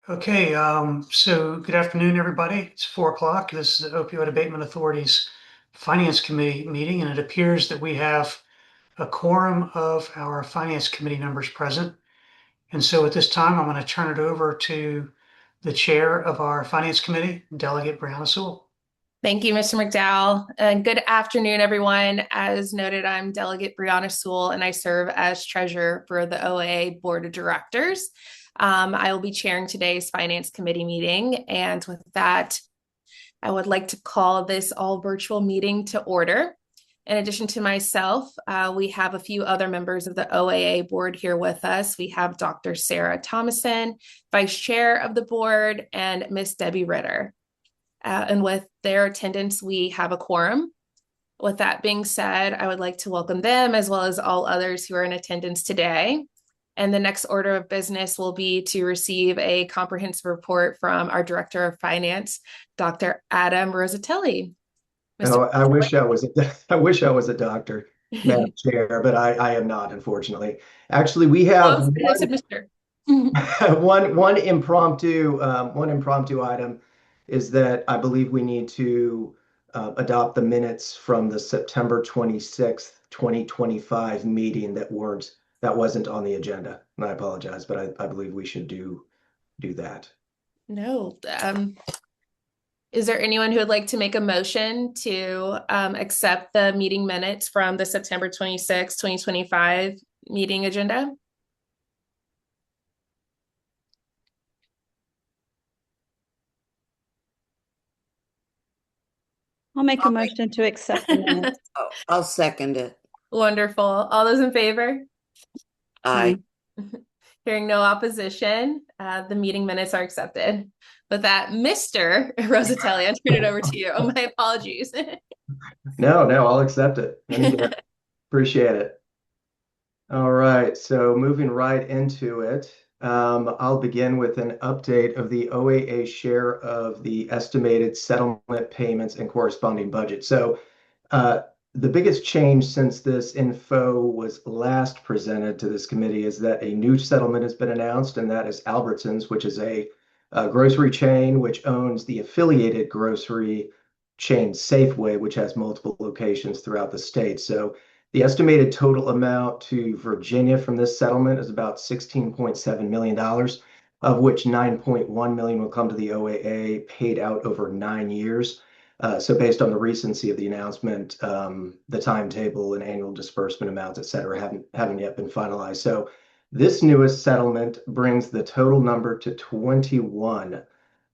Okay, so good afternoon, everybody. It's 4 o'clock. This is the Opioid Abatement Authority's Finance Committee meeting, and it appears that we have a quorum of our Finance Committee members present. And so at this time, I'm going to turn it over to the chair of our Finance Committee, Delegate Brianna Sewell. Thank you, Mr. McDowell. Good afternoon, everyone. As noted, I'm Delegate Brianna Sewell, and I serve as treasurer for the OAA Board of Directors. I will be chairing today's Finance Committee meeting. And with that, I would like to call this all virtual meeting to order. In addition to myself, we have a few other members of the OAA board here with us. We have Dr. Sarah Thomason, Vice Chair of the board, and Miss Debbie Ritter. And with their attendance, we have a quorum. With that being said, I would like to welcome them as well as all others who are in attendance today. And the next order of business will be to receive a comprehensive report from our Director of Finance, Dr. Adam Rosatelli. Mr. Oh, Rosatelli? I wish I was a doctor, Madam Chair, but I am not, unfortunately. Actually, we have Close. I said Mr. one impromptu item is that I believe we need to adopt the minutes from the September 26th, 2025 meeting that wasn't on the agenda. And I apologize, but I believe we should do that. No. Is there anyone who would like to make a motion to accept the meeting minutes from the September 26, 2025 meeting agenda? I'll make a motion to accept the minutes. Oh, I'll second it. Wonderful. All those in favor? Aye. Hearing no opposition, the meeting minutes are accepted. With that, Mr. Rosatelli, I'll turn it over to you. Oh, my apologies. No, I'll accept it. Appreciate it. All right, so moving right into it, I'll begin with an update of the OAA share of the estimated settlement payments and corresponding budget. So the biggest change since this info was last presented to this committee is that a new settlement has been announced, and that is Albertsons, which is a grocery chain which owns the affiliated grocery chain Safeway, which has multiple locations throughout the state. So the estimated total amount to Virginia from this settlement is about $16.7 million, of which $9.1 million will come to the OAA, paid out over 9 years. So based on the recency of the announcement, the timetable and annual disbursement amounts, et cetera, haven't yet been finalized. So this newest settlement brings the total number to 21.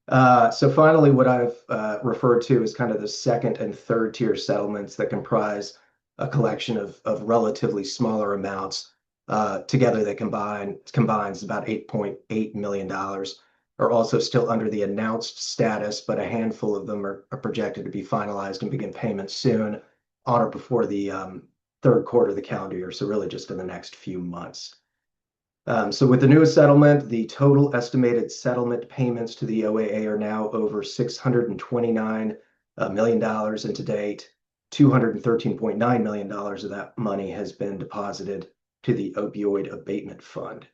So finally, what I've referred to as kind of the second and third tier settlements that comprise a collection of relatively smaller amounts. Together, they combines about $8.8 million, are also still under the announced status, but a handful of them are projected to be finalized and begin payments soon, on or before the third quarter of the calendar year, so really just in the next few months. So with the newest settlement, the total estimated settlement payments to the OAA are now over $629 million, and to date, $213.9 million of that money has been deposited to the Opioid Abatement Fund.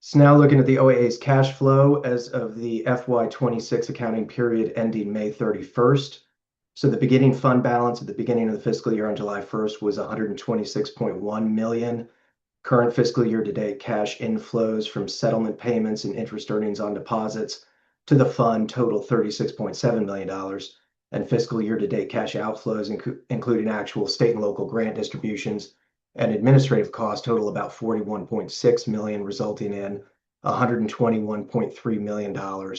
So now looking at the OAA's cash flow as of the FY26 accounting period ending May 31st. So the beginning fund balance at the beginning of the fiscal year on July 1st was $126.1 million. Current fiscal year to date cash inflows from settlement payments and interest earnings on deposits to the fund total $36.7 million. And fiscal year to date cash outflows, including actual state and local grant distributions and administrative costs, total about $41.6 million, resulting in $121.3 million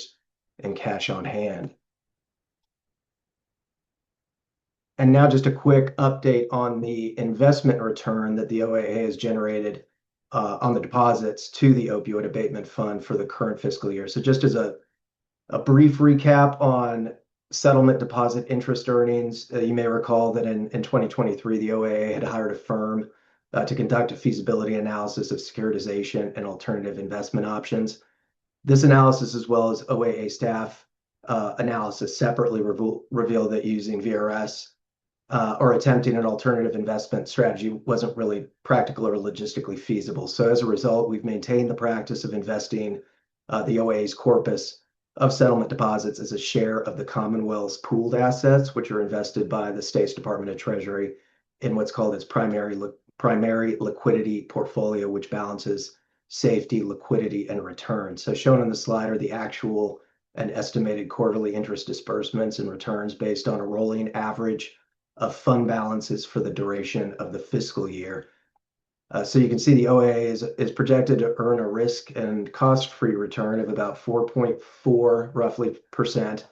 in cash on hand. And now just a quick update on the investment return that the OAA has generated on the deposits to the Opioid Abatement Fund for the current fiscal year. So just as a brief recap on settlement deposit interest earnings, you may recall that in 2023, the OAA had hired a firm to conduct a feasibility analysis of securitization and alternative investment options. This analysis, as well as OAA staff analysis, separately revealed that using VRS or attempting an alternative investment strategy wasn't really practical or logistically feasible. So as a result, we've maintained the practice of investing the OA's corpus of settlement deposits as a share of the Commonwealth's pooled assets, which are invested by the State's Department of Treasury in what's called its primary liquidity portfolio, which balances safety, liquidity, and return. So shown on the slide are the actual and estimated quarterly interest disbursements and returns based on a rolling average of fund balances for the duration of the fiscal year. So you can see the OAA is projected to earn a risk and cost-free return of about 4.4 roughly percent,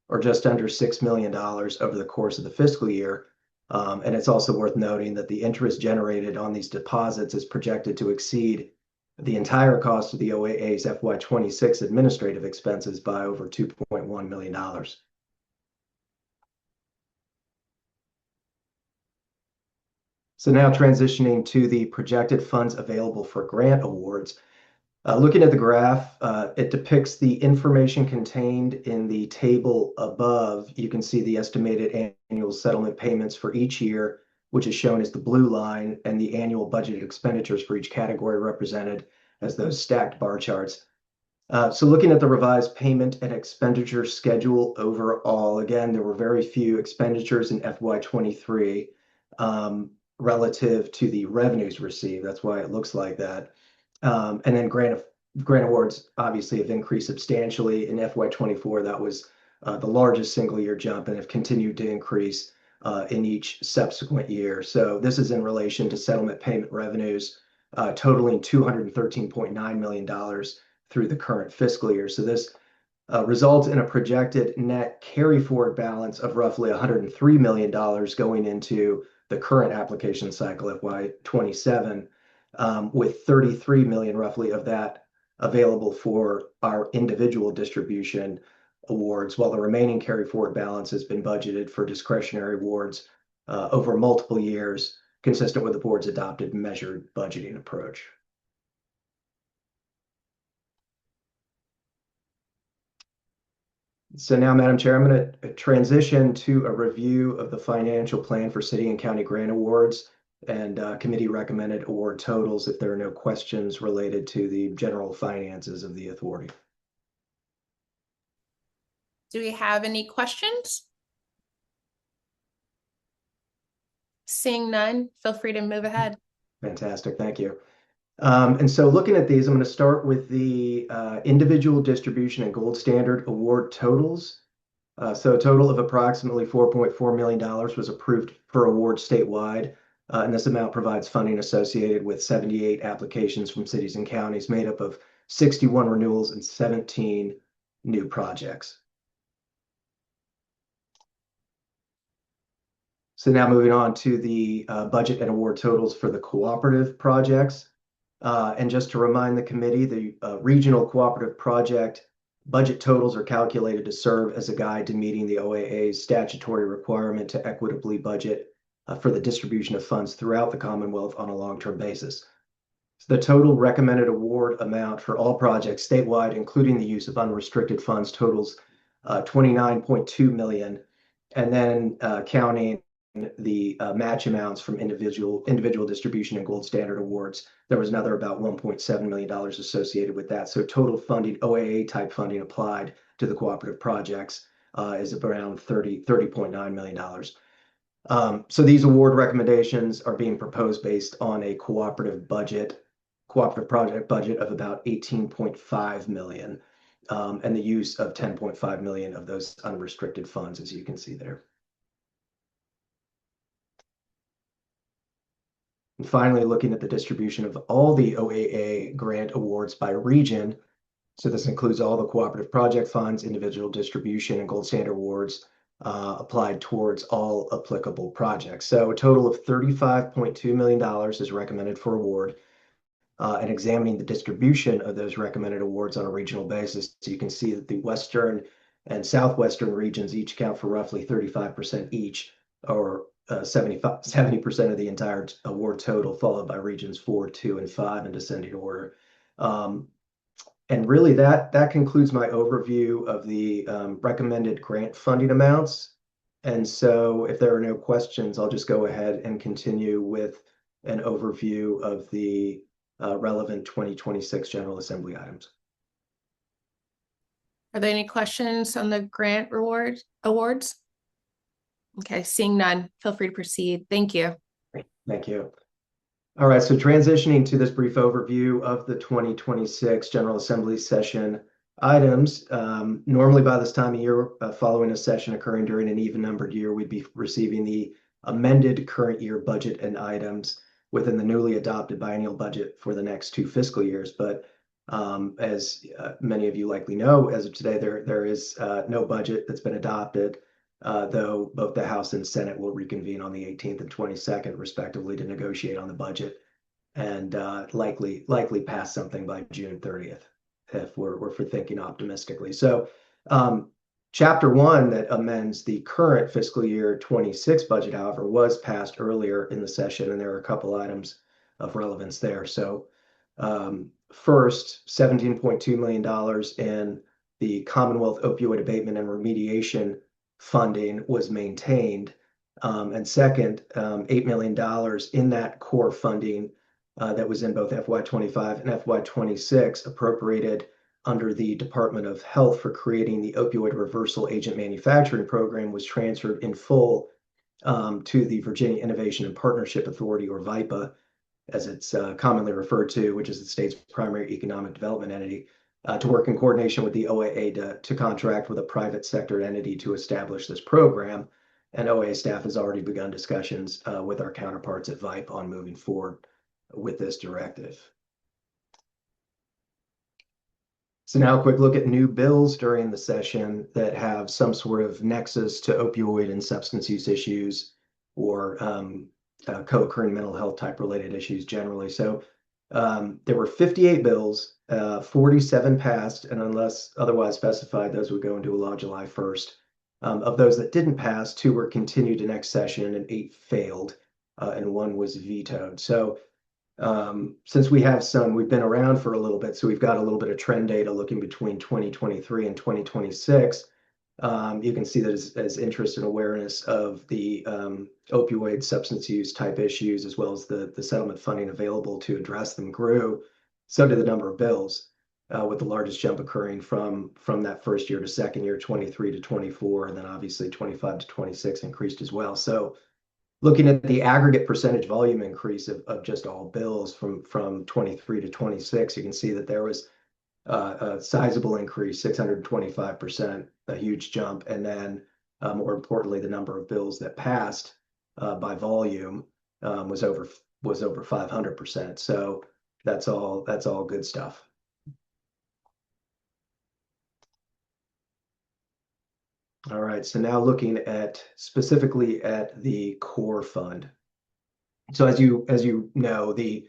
or just under $6 million over the course of the fiscal year. And it's also worth noting that the interest generated on these deposits is projected to exceed the entire cost of the OAA's FY26 administrative expenses by over $2.1 million. So now transitioning to the projected funds available for grant awards. Looking at the graph, it depicts the information contained in the table above. You can see the estimated annual settlement payments for each year, which is shown as the blue line, and the annual budgeted expenditures for each category represented as those stacked bar charts. So looking at the revised payment and expenditure schedule overall, again, there were very few expenditures in FY23 relative to the revenues received. That's why it looks like that. And then grant awards obviously have increased substantially in FY24. That was the largest single year jump and have continued to increase in each subsequent year. So this is in relation to settlement payment revenues totaling $213.9 million through the current fiscal year. So this results in a projected net carry forward balance of roughly $103 million going into the current application cycle FY27, with 33 million roughly of that available for our individual distribution awards, while the remaining carry forward balance has been budgeted for discretionary awards over multiple years, consistent with the board's adopted measured budgeting approach. So now, Madam Chair, I'm going to transition to a review of the financial plan for city and county grant awards and committee recommended award totals if there are no questions related to the general finances of the authority. Do we have any questions? Seeing none, feel free to move ahead. Fantastic, thank you. And so looking at these, I'm going to start with the individual distribution and gold standard award totals. So a total of approximately $4.4 million was approved for award statewide. And this amount provides funding associated with 78 applications from cities and counties made up of 61 renewals and 17 new projects. So now moving on to the budget and award totals for the cooperative projects. And just to remind the committee, the regional cooperative project budget totals are calculated to serve as a guide to meeting the OAA's statutory requirement to equitably budget for the distribution of funds throughout the Commonwealth on a long-term basis. So the total recommended award amount for all projects statewide, including the use of unrestricted funds, totals $29.2 million, and then counting the match amounts from individual distribution and gold standard awards, there was another about $1.7 million associated with that. So total funding, OAA type funding applied to the cooperative projects is around $30.9 million. So these award recommendations are being proposed based on a cooperative project budget of about $18.5 million, and the use of $10.5 million of those unrestricted funds, as you can see there. And finally, looking at the distribution of all the OAA grant awards by region. So this includes all the cooperative project funds, individual distribution, and gold standard awards applied towards all applicable projects. So a total of $35.2 million is recommended for award. And examining the distribution of those recommended awards on a regional basis, so you can see that the Western and Southwestern regions each account for roughly 35% each, or 70% of the entire award total, followed by regions 4, 2, and 5 in descending order. And really that concludes my overview of the recommended grant funding amounts. And so if there are no questions, I'll just go ahead and continue with an overview of the relevant 2026 General Assembly items. Are there any questions on the grant awards? Okay, seeing none, feel free to proceed. Thank you. Thank you. All right, so transitioning to this brief overview of the 2026 General Assembly session items. Normally by this time of year, following a session occurring during an even-numbered year, we'd be receiving the amended current year budget and items within the newly adopted biennial budget for the next 2 fiscal years. But as many of you likely know, as of today, there is no budget that's been adopted, though both the House and Senate will reconvene on the 18th and 22nd, respectively, to negotiate on the budget and likely pass something by June 30th, if we're thinking optimistically. So Chapter 1 that amends the current fiscal year 26 budget, however, was passed earlier in the session, and there are a couple items of relevance there. So first, $17.2 million in the Commonwealth Opioid Abatement and Remediation funding was maintained. And second, $8 million in that core funding that was in both FY25 and FY26 appropriated under the Department of Health for creating the Opioid Reversal Agent Manufacturing Program was transferred in full to the Virginia Innovation and Partnership Authority, or VIPA, as it's commonly referred to, which is the state's primary economic development entity, to work in coordination with the OAA to contract with a private sector entity to establish this program. And OAA staff has already begun discussions with our counterparts at VIPA on moving forward with this directive. So now a quick look at new bills during the session that have some sort of nexus to opioid and substance use issues or co-occurring mental health type related issues generally. So there were 58 bills, 47 passed, and unless otherwise specified, those would go into law July 1st. Of those that didn't pass, 2 were continued to next session and 8 failed, and 1 was vetoed. So since we've been around for a little bit, so we've got a little bit of trend data looking between 2023 and 2026. You can see that as interest and awareness of the opioid substance use type issues, as well as the settlement funding available to address them, grew, so did the number of bills, with the largest jump occurring from that first year to second year, 23 to 24, and then obviously 25 to 26 increased as well. So looking at the aggregate percentage volume increase of just all bills from 23 to 26, you can see that there was a sizable increase, 625%, a huge jump. And then more importantly, the number of bills that passed by volume was over 500%. So that's all good stuff. All right, so now looking specifically at the core fund. So as you know, the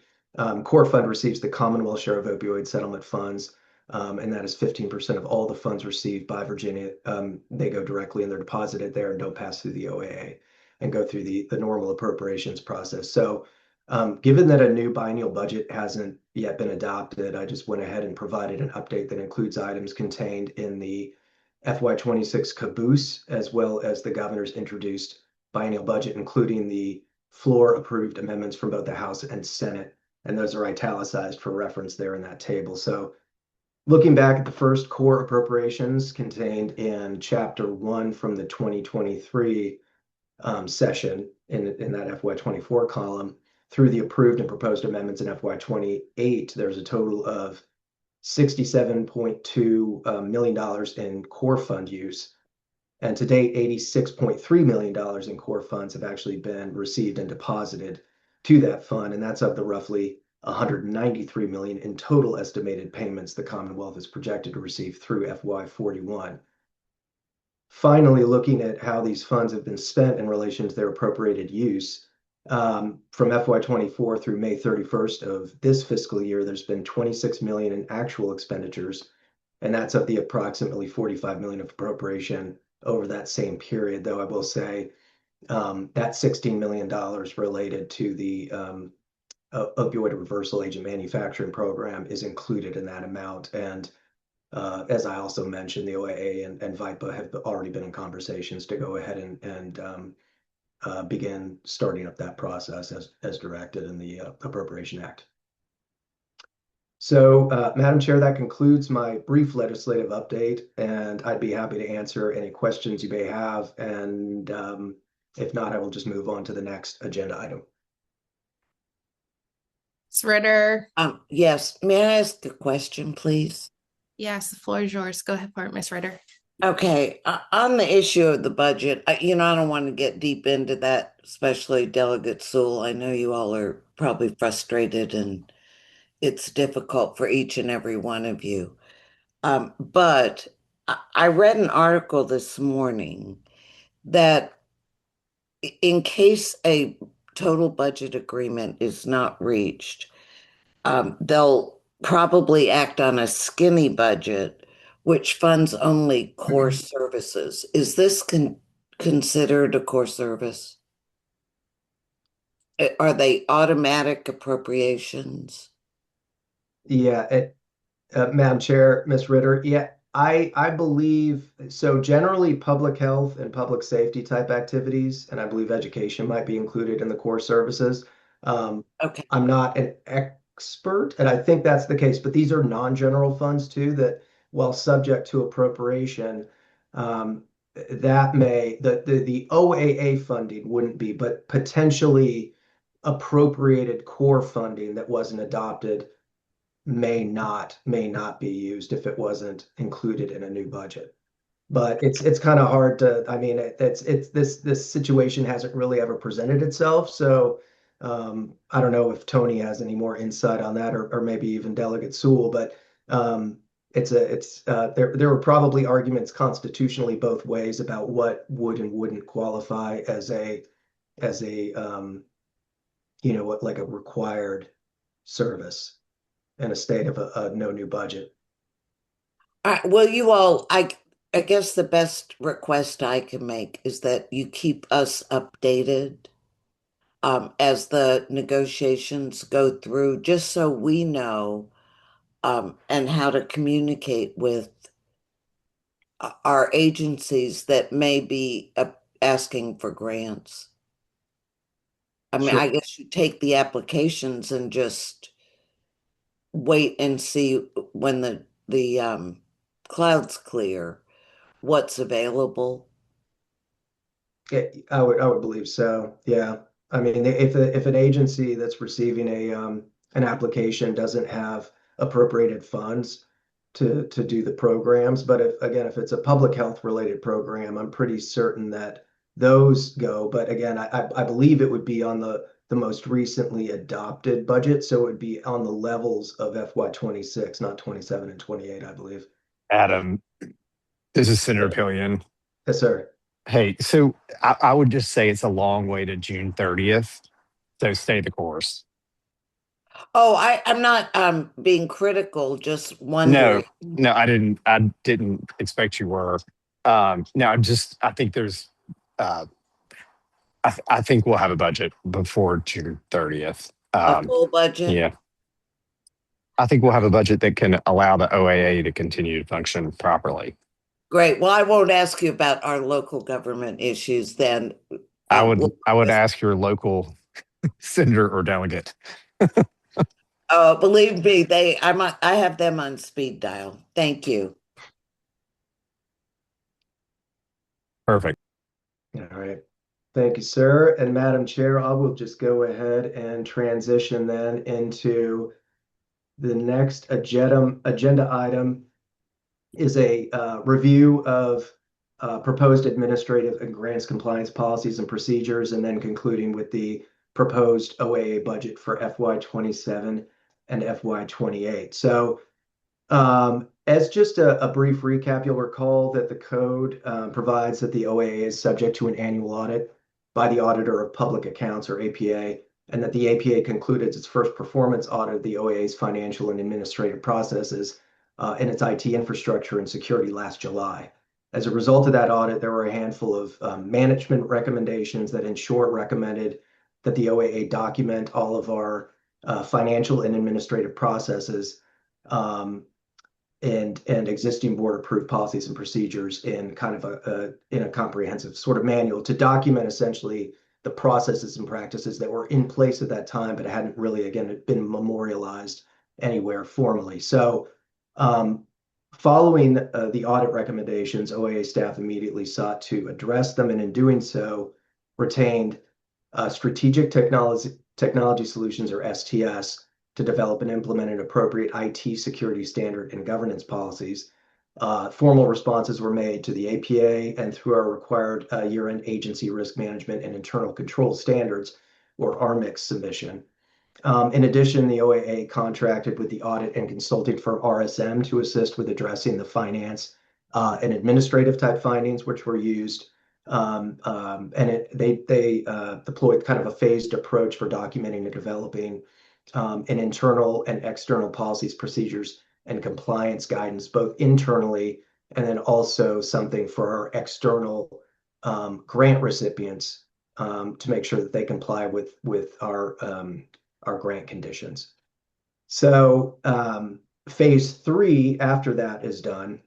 core fund receives the Commonwealth share of opioid settlement funds, and that is 15% of all the funds received by Virginia. They go directly and they're deposited there and don't pass through the OAA and go through the normal appropriations process. So given that a new biennial budget hasn't yet been adopted, I just went ahead and provided an update that includes items contained in the FY26 caboose, as well as the governor's introduced biennial budget, including the floor approved amendments from both the House and Senate. And those are italicized for reference there in that table. So looking back at the first core appropriations contained in Chapter 1 from the 2023 session in that FY24 column, through the approved and proposed amendments in FY28, there's a total of $67.2 million in core fund use. And to date, $86.3 million in core funds have actually been received and deposited to that fund. And that's of the roughly $193 million in total estimated payments the Commonwealth is projected to receive through FY41. Finally, looking at how these funds have been spent in relation to their appropriated use, from FY24 through May 31st of this fiscal year, there's been $26 million in actual expenditures, and that's of the approximately $45 million of appropriation over that same period. Though I will say that $16 million related to the opioid reversal agent manufacturing program is included in that amount, and as I also mentioned, the OAA and VIPA have already been in conversations to go ahead and begin starting up that process as directed in the Appropriation Act. So, Madam Chair, that concludes my brief legislative update, and I'd be happy to answer any questions you may have. And if not, I will just move on to the next agenda item. Ms. Ritter. Yes, may I ask a question, please? Yes, the floor is yours. Go ahead for it, Ms. Ritter. Okay, on the issue of the budget, I don't want to get deep into that, especially Delegate Sewell. I know you all are probably frustrated and it's difficult for each and every one of you. But I read an article this morning that in case a total budget agreement is not reached, they'll probably act on a skinny budget, which funds only core services. Is this considered a core service? Are they automatic appropriations? Yeah, Madam Chair, Ms. Ritter, yeah, I believe so. Generally, public health and public safety type activities, and I believe education might be included in the core services. Okay. I'm not an expert, and I think that's the case, but these are non-general funds too, that while subject to appropriation, that may, the OAA funding wouldn't be, but potentially appropriated core funding that wasn't adopted may not be used if it wasn't included in a new budget. But it's kind of hard to, I mean, it's this situation hasn't really ever presented itself. So I don't know if Tony has any more insight on that, or maybe even Delegate Sewell, but there were probably arguments constitutionally both ways about what would and wouldn't qualify as a what, like a required service in a state of a no new budget. Well, you all, I guess the best request I can make is that you keep us updated as the negotiations go through, just so we know and how to communicate with our agencies that may be asking for grants. I mean, Sure. I guess you take the applications and just wait and see when the clouds clear what's available. Yeah, I would believe so. Yeah. I mean, if an agency that's receiving an application doesn't have appropriated funds to do the programs, but if it's a public health related program, I'm pretty certain that those go. But again, I believe it would be on the most recently adopted budget, so it would be on the levels of FY26, not 27 and 28, I believe. Adam, this is Senator Pillion. Yes, sir. Hey, so I would just say it's a long way to June 30th. So stay the course. Oh, I'm not being critical, just wondering. No, I didn't expect you were. No, I think there's I think we'll have a budget before June 30th. A full budget? Yeah. I think we'll have a budget that can allow the OAA to continue to function properly. Great. Well, I won't ask you about our local government issues then. I would ask your local senator or delegate. Oh, believe me, I have them on speed dial. Thank you. Perfect. All right. Thank you, sir. And Madam Chair, I will just go ahead and transition then into the next agenda item is a review of proposed administrative and grants compliance policies and procedures, and then concluding with the proposed OAA budget for FY27 and FY28. So as just a brief recap, you'll recall that the code provides that the OAA is subject to an annual audit by the Auditor of Public Accounts, or APA, and that the APA concluded its first performance audit of the OAA's financial and administrative processes in its IT infrastructure and security last July. As a result of that audit, there were a handful of management recommendations that in short recommended that the OAA document all of our financial and administrative processes and existing board approved policies and procedures in kind of in a comprehensive sort of manual to document essentially the processes and practices that were in place at that time, but hadn't really, again, been memorialized anywhere formally. So following the audit recommendations, OAA staff immediately sought to address them, and in doing so, retained Strategic Technology Solutions, or STS, to develop and implement an appropriate IT security standard and governance policies. Formal responses were made to the APA and through our required year-end agency risk management and internal control standards, or RMICS submission. In addition, the OAA contracted with the audit and consulting firm RSM to assist with addressing the finance and administrative type findings, which were used. They deployed kind of a phased approach for documenting and developing an internal and external policies, procedures, and compliance guidance, both internally and then also something for our external grant recipients to make sure that they comply with our grant conditions. So phase 3, after that is done,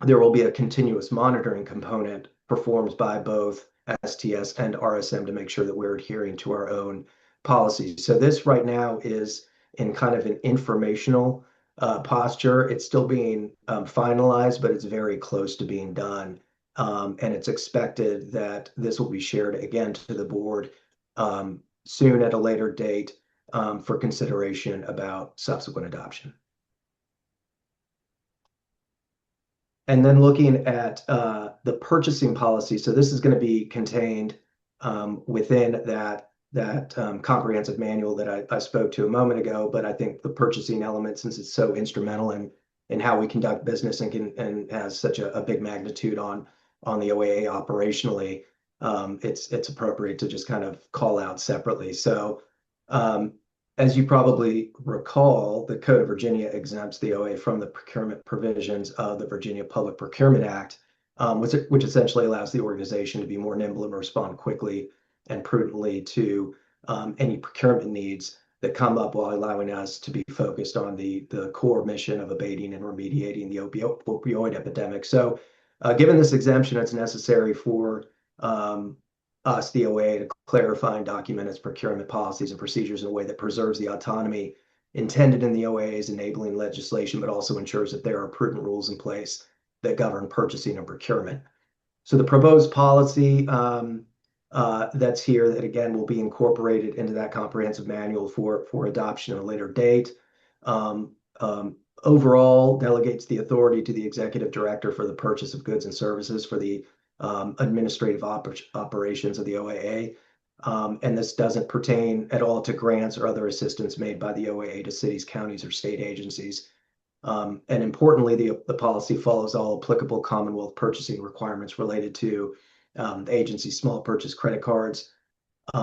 there will be a continuous monitoring component performed by both STS and RSM to make sure that we're adhering to our own policies. So this right now is in kind of an informational posture. It's still being finalized, but it's very close to being done. And it's expected that this will be shared again to the board soon at a later date for consideration about subsequent adoption. And then looking at the purchasing policy, so this is going to be contained within that comprehensive manual that I spoke to a moment ago. But I think the purchasing element, since it's so instrumental in how we conduct business and has such a big magnitude on the OAA operationally, it's appropriate to just kind of call out separately. So as you probably recall, the Code of Virginia exempts the OA from the procurement provisions of the Virginia Public Procurement Act, which essentially allows the organization to be more nimble and respond quickly and prudently to any procurement needs that come up, while allowing us to be focused on the core mission of abating and remediating the opioid epidemic. So given this exemption, it's necessary for us, the OA, to clarify and document its procurement policies and procedures in a way that preserves the autonomy intended in the OA's enabling legislation, but also ensures that there are prudent rules in place that govern purchasing and procurement. So the proposed policy that's here, that again will be incorporated into that comprehensive manual for adoption at a later date, overall delegates the authority to the executive director for the purchase of goods and services for the administrative operations of the OAA. And this doesn't pertain at all to grants or other assistance made by the OAA to cities, counties, or state agencies. And importantly, the policy follows all applicable Commonwealth purchasing requirements related to the agency's small purchase credit cards,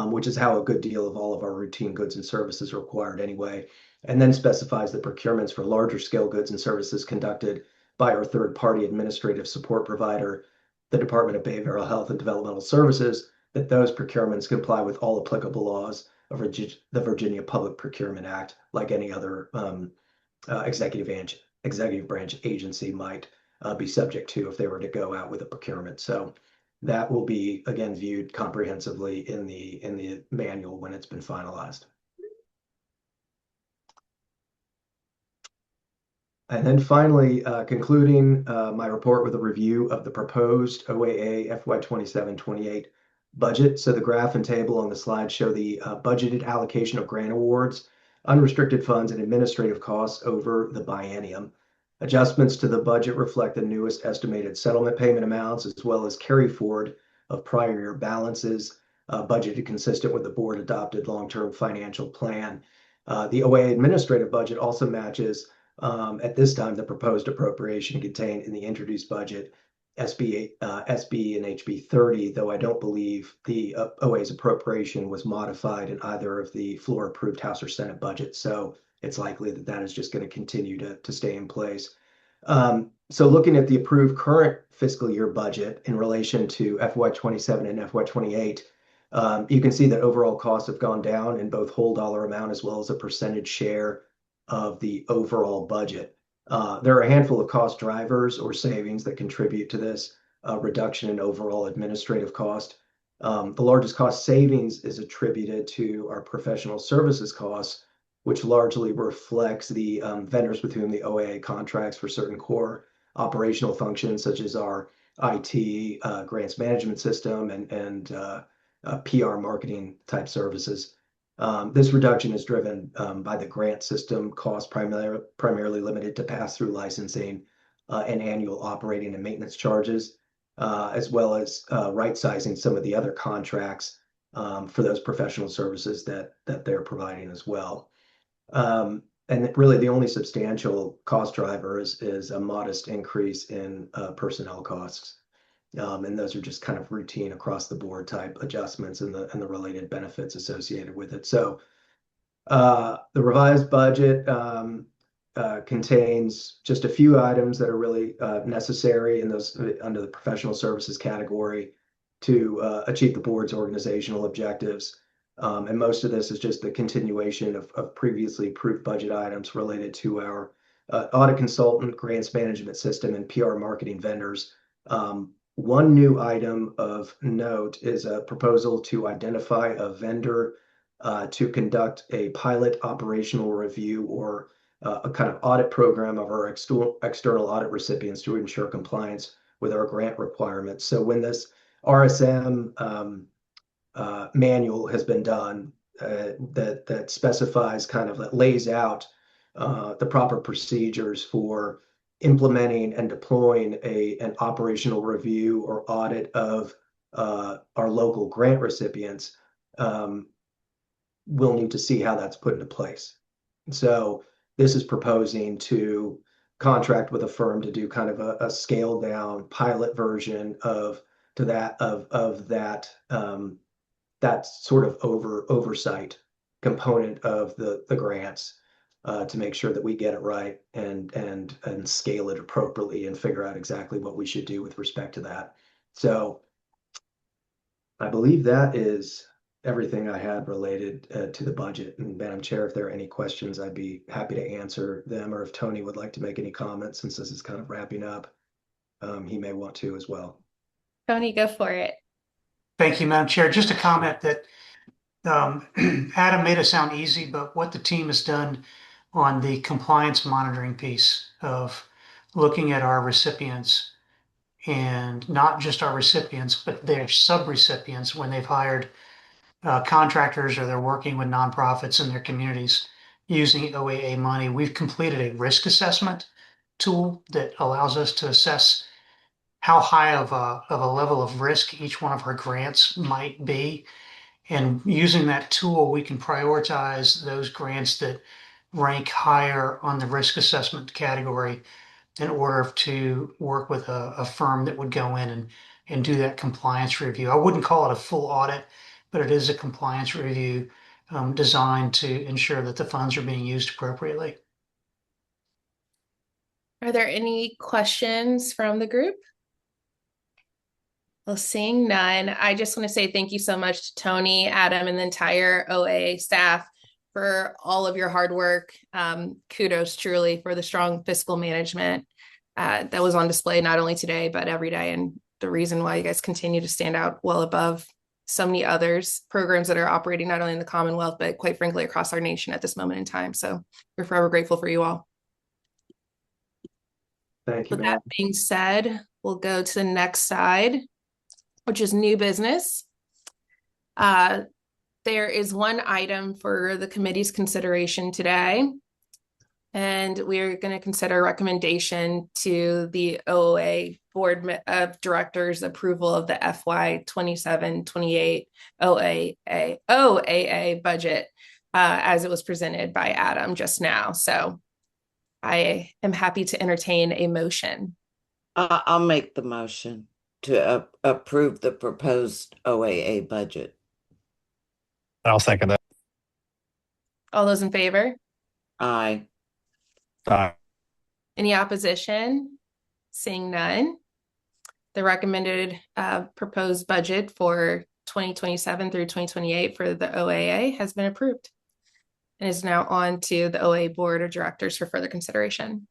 which is how a good deal of all of our routine goods and services are required anyway, and then specifies the procurements for larger scale goods and services conducted by our third-party administrative support provider, the Department of Behavioral Health and Developmental Services, that those procurements comply with all applicable laws of the Virginia Public Procurement Act, like any other executive branch agency might be subject to if they were to go out with a procurement. So that will be, again, viewed comprehensively in the manual when it's been finalized. And then finally, concluding my report with a review of the proposed OAA FY 27-28 budget. So the graph and table on the slide show the budgeted allocation of grant awards, unrestricted funds, and administrative costs over the biennium. Adjustments to the budget reflect the newest estimated settlement payment amounts, as well as carry forward of prior year balances, budgeted consistent with the board adopted long-term financial plan. The OAA administrative budget also matches at this time the proposed appropriation contained in the introduced budget, SB and HB 30, though I don't believe the OA's appropriation was modified in either of the floor approved House or Senate budgets. So it's likely that that is just going to continue to stay in place. So looking at the approved current fiscal year budget in relation to FY 27 and FY 28, you can see that overall costs have gone down in both whole dollar amount as well as a percentage share of the overall budget. There are a handful of cost drivers or savings that contribute to this reduction in overall administrative cost. The largest cost savings is attributed to our professional services costs, which largely reflects the vendors with whom the OAA contracts for certain core operational functions, such as our IT, grants management system, and PR marketing type services. This reduction is driven by the grant system cost, primarily limited to pass-through licensing and annual operating and maintenance charges, as well as right-sizing some of the other contracts for those professional services that they're providing as well. And really, the only substantial cost driver is a modest increase in personnel costs. And those are just kind of routine across the board type adjustments and the related benefits associated with it. So the revised budget contains just a few items that are really necessary in those under the professional services category to achieve the board's organizational objectives. And most of this is just the continuation of previously approved budget items related to our audit consultant, grants management system, and PR marketing vendors. One new item of note is a proposal to identify a vendor to conduct a pilot operational review or a kind of audit program of our external audit recipients to ensure compliance with our grant requirements. So when this RSM manual has been done, that specifies kind of that lays out the proper procedures for implementing and deploying an operational review or audit of our local grant recipients, we'll need to see how that's put into place. So this is proposing to contract with a firm to do kind of a scaled down pilot version of that that sort of oversight component of the grants to make sure that we get it right and scale it appropriately and figure out exactly what we should do with respect to that. So I believe that is everything I had related to the budget. And Madam Chair, if there are any questions, I'd be happy to answer them, or if Tony would like to make any comments, since this is kind of wrapping up, he may want to as well. Tony, go for it. Thank you, Madam Chair. Just a comment that Adam made it sound easy, but what the team has done on the compliance monitoring piece of looking at our recipients, and not just our recipients, but their sub-recipients when they've hired contractors or they're working with nonprofits in their communities using OAA money. We've completed a risk assessment tool that allows us to assess how high of a level of risk each one of our grants might be. And using that tool, we can prioritize those grants that rank higher on the risk assessment category in order to work with a firm that would go in and do that compliance review. I wouldn't call it a full audit, but it is a compliance review designed to ensure that the funds are being used appropriately. Are there any questions from the group? Well, seeing none, I just want to say thank you so much to Tony, Adam, and the entire OAA staff for all of your hard work. Kudos truly for the strong fiscal management that was on display not only today, but every day. And the reason why you guys continue to stand out well above so many others programs that are operating not only in the Commonwealth, but quite frankly, across our nation at this moment in time. So we're forever grateful for you all. Thank you. With that being said, we'll go to the next side, which is new business. There is one item for the committee's consideration today, and we're going to consider a recommendation to the OAA Board of Directors approval of the FY 27-28 OAA budget as it was presented by Adam just now. So I am happy to entertain a motion. I'll make the motion to approve the proposed OAA budget. I'll second that. All those in favor? Aye. Any opposition? Seeing none. The recommended proposed budget for 2027 through 2028 for the OAA has been approved and is now on to the OAA Board of Directors for further consideration.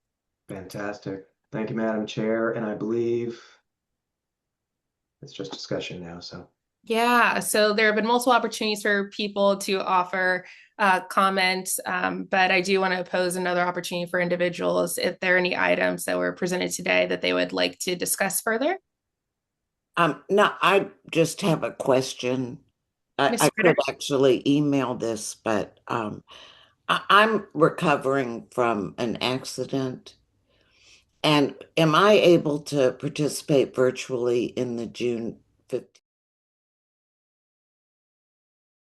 Fantastic. Thank you, Madam Chair. And I believe it's just discussion now. So Yeah, so there have been multiple opportunities for people to offer comments, but I do want to pose another opportunity for individuals if there are any items that were presented today that they would like to discuss further. No, I just have a question. I Mr. could Ritter? actually email this, but I'm recovering from an accident. And am I able to participate virtually in the June 15th